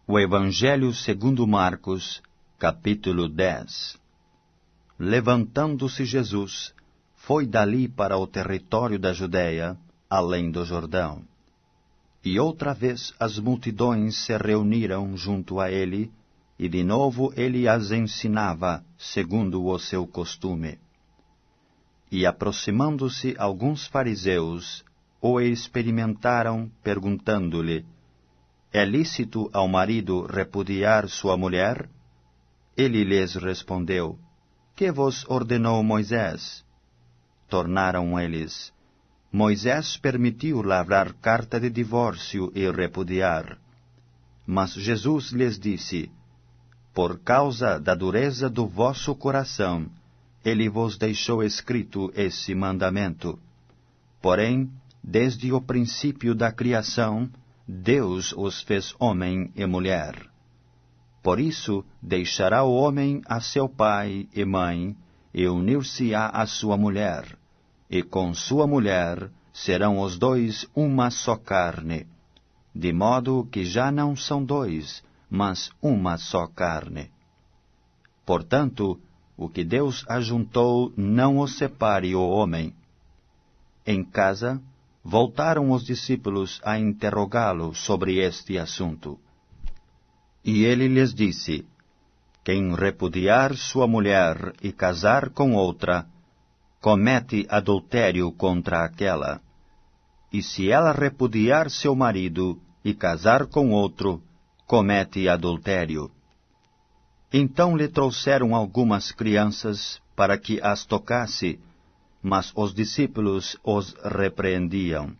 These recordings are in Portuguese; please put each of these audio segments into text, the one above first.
O Evangelho segundo Marcos, capítulo 10. Levantando-se Jesus, foi dali para o território da Judéia, além do Jordão. E outra vez as multidões se reuniram junto a ele, e de novo ele as ensinava, segundo o seu costume. E aproximando-se alguns fariseus, o experimentaram, perguntando-lhe: é lícito ao marido repudiar sua mulher? Ele lhes respondeu: que vos ordenou Moisés? Tornaram eles: Moisés permitiu lavrar carta de divórcio e repudiar. Mas Jesus lhes disse: por causa da dureza do vosso coração, ele vos deixou escrito esse mandamento. Porém, desde o princípio da criação, Deus os fez homem e mulher. Por isso, deixará o homem a seu pai e mãe, e unir-se-á à sua mulher, e com sua mulher serão os dois uma só carne. De modo que já não são dois, mas uma só carne. Portanto, o que Deus ajuntou não o separe o homem. Em casa, voltaram os discípulos a interrogá-lo sobre este assunto. E ele lhes disse: quem repudiar sua mulher e casar com outra, comete adultério contra aquela. E se ela repudiar seu marido e casar com outro, comete adultério. Então lhe trouxeram algumas crianças para que as tocasse, mas os discípulos os repreendiam.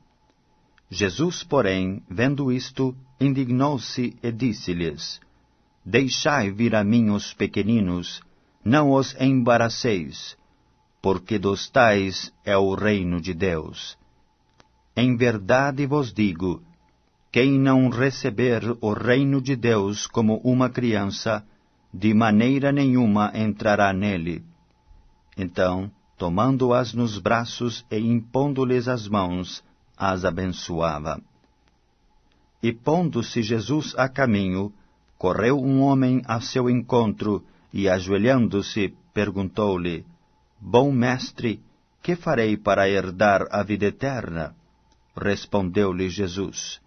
Jesus, porém, vendo isto, indignou-se e disse-lhes: deixai vir a mim os pequeninos, não os embaraceis, porque dos tais é o reino de Deus. Em verdade vos digo, quem não receber o reino de Deus como uma criança, de maneira nenhuma entrará nele. Então, tomando-as nos braços e impondo-lhes as mãos, as abençoava. E pondo-se Jesus a caminho, correu um homem a seu encontro, e ajoelhando-se, perguntou-lhe: bom mestre, que farei para herdar a vida eterna? Respondeu-lhe Jesus: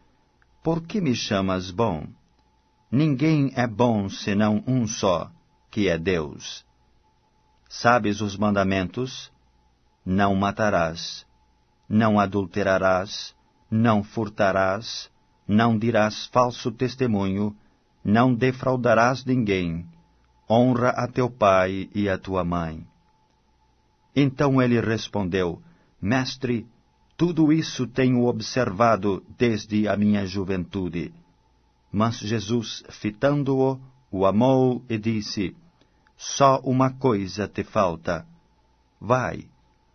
por que me chamas bom? Ninguém é bom senão um só, que é Deus. Sabes os mandamentos? Não matarás, não adulterarás, não furtarás, não dirás falso testemunho, não defraudarás ninguém, honra a teu pai e a tua mãe. Então ele respondeu: mestre, tudo isso tenho observado desde a minha juventude. Mas Jesus, fitando-o, o amou e disse: só uma coisa te falta. Vai,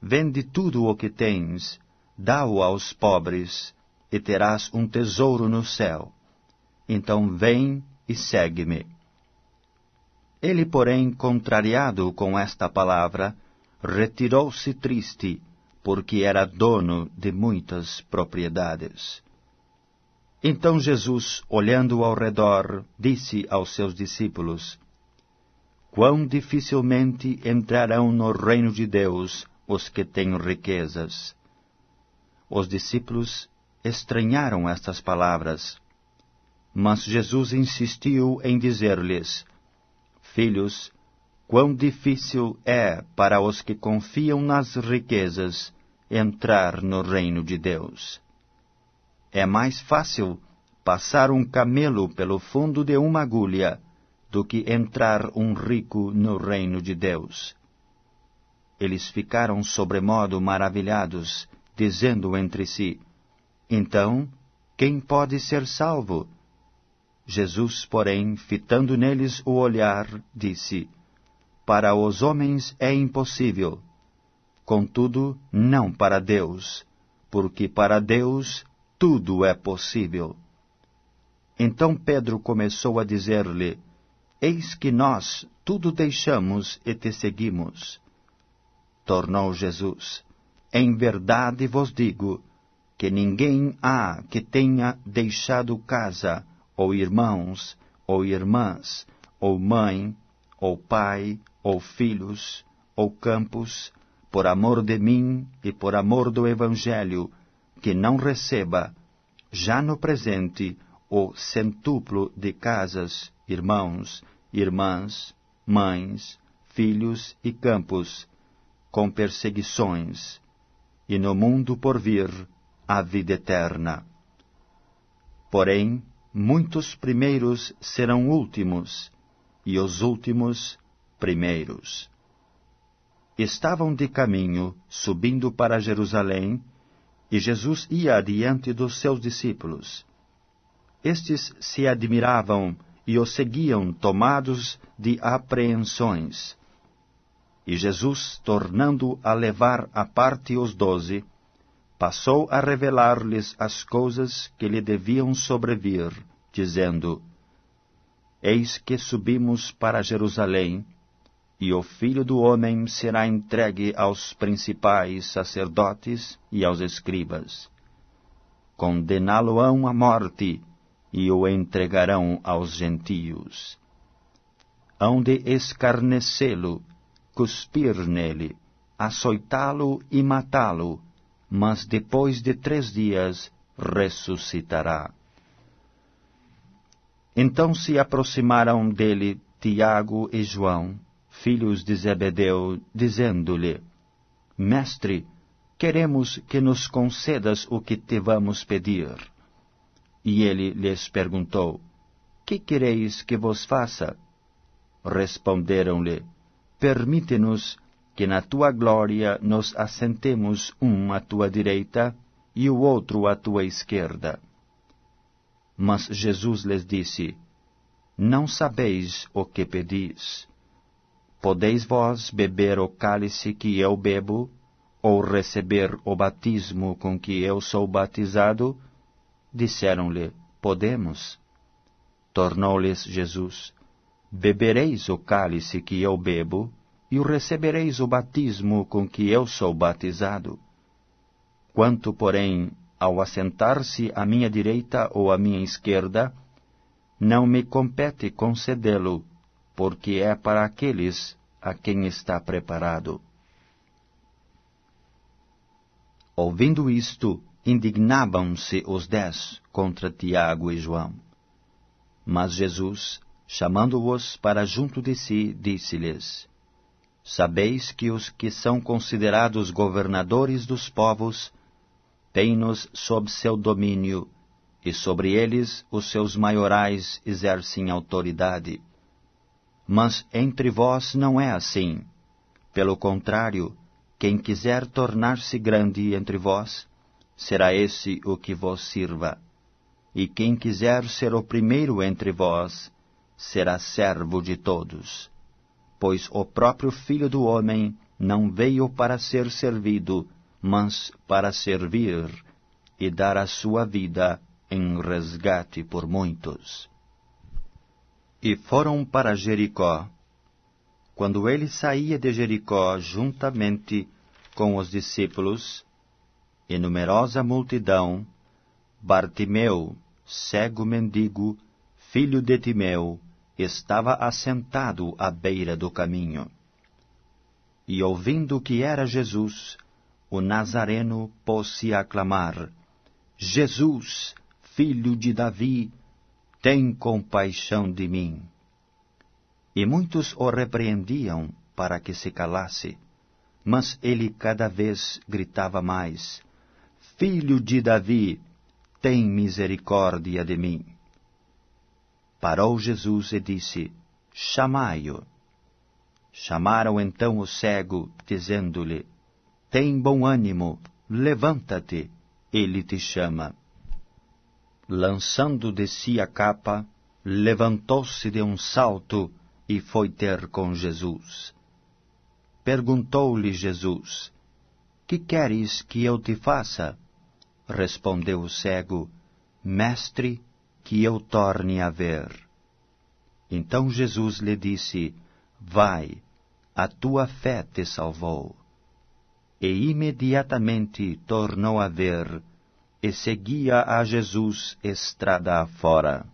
vende tudo o que tens, dá-o aos pobres, e terás um tesouro no céu. Então vem e segue-me. Ele, porém, contrariado com esta palavra, retirou-se triste, porque era dono de muitas propriedades. Então Jesus, olhando ao redor, disse aos seus discípulos: quão dificilmente entrarão no reino de Deus os que têm riquezas. Os discípulos estranharam estas palavras. Mas Jesus insistiu em dizer-lhes: filhos, quão difícil é para os que confiam nas riquezas entrar no reino de Deus. É mais fácil passar um camelo pelo fundo de uma agulha do que entrar um rico no reino de Deus. Eles ficaram sobremodo maravilhados, dizendo entre si: então, quem pode ser salvo? Jesus, porém, fitando neles o olhar, disse: para os homens é impossível, contudo, não para Deus, porque para Deus tudo é possível. Então Pedro começou a dizer-lhe: eis que nós tudo deixamos e te seguimos. Tornou Jesus: em verdade vos digo, que ninguém há que tenha deixado casa, ou irmãos, ou irmãs, ou mãe, ou pai, ou filhos, ou campos, por amor de mim e por amor do Evangelho, que não receba, já no presente, o centuplo de casas, irmãos, irmãs, mães, filhos e campos, com perseguições, e no mundo por vir a vida eterna. Porém, muitos primeiros serão últimos, e os últimos primeiros. Estavam de caminho, subindo para Jerusalém, e Jesus ia adiante dos seus discípulos. Estes se admiravam e o seguiam, tomados de apreensões. E Jesus, tornando a levar à parte os 12, passou a revelar-lhes as coisas que lhe deviam sobrevir, dizendo: Eis que subimos para Jerusalém, e o Filho do Homem será entregue aos principais sacerdotes e aos escribas. Condená-lo-ão à morte, e o entregarão aos gentios. Hão de escarnecê-lo, cuspir nele, açoitá-lo e matá-lo, mas depois de 3 dias ressuscitará. Então se aproximaram dele Tiago e João, filhos de Zebedeu, dizendo-lhe: Mestre, queremos que nos concedas o que te vamos pedir. E ele lhes perguntou: Que quereis que vos faça? Responderam-lhe: Permite-nos que na tua glória nos assentemos um à tua direita e o outro à tua esquerda. Mas Jesus lhes disse: Não sabeis o que pedis. Podeis vós beber o cálice que eu bebo, ou receber o batismo com que eu sou batizado? Disseram-lhe: Podemos. Tornou-lhes Jesus: Bebereis o cálice que eu bebo, e recebereis o batismo com que eu sou batizado. Quanto, porém, ao assentar-se à minha direita ou à minha esquerda, não me compete concedê-lo, porque é para aqueles a quem está preparado. Ouvindo isto, indignavam-se os 10 contra Tiago e João. Mas Jesus, chamando-os para junto de si, disse-lhes: Sabeis que os que são considerados governadores dos povos têm-nos sob seu domínio, e sobre eles os seus maiorais exercem autoridade. Mas entre vós não é assim. Pelo contrário, quem quiser tornar-se grande entre vós, será esse o que vos sirva. E quem quiser ser o primeiro entre vós, será servo de todos. Pois o próprio Filho do Homem não veio para ser servido, mas para servir e dar a sua vida em resgate por muitos. E foram para Jericó. Quando ele saía de Jericó juntamente com os discípulos e numerosa multidão, Bartimeu, cego mendigo, filho de Timeu, estava assentado à beira do caminho. E ouvindo que era Jesus, o Nazareno pôs-se a clamar: Jesus, filho de Davi, tem compaixão de mim. E muitos o repreendiam para que se calasse, mas ele cada vez gritava mais: Filho de Davi, tem misericórdia de mim. Parou Jesus e disse: Chamai-o. Chamaram então o cego, dizendo-lhe: Tem bom ânimo, levanta-te, ele te chama. Lançando de si a capa, levantou-se de um salto e foi ter com Jesus. Perguntou-lhe Jesus: Que queres que eu te faça? Respondeu o cego: Mestre, que eu torne a ver. Então Jesus lhe disse: Vai, a tua fé te salvou. E imediatamente tornou a ver, e seguia a Jesus estrada afora.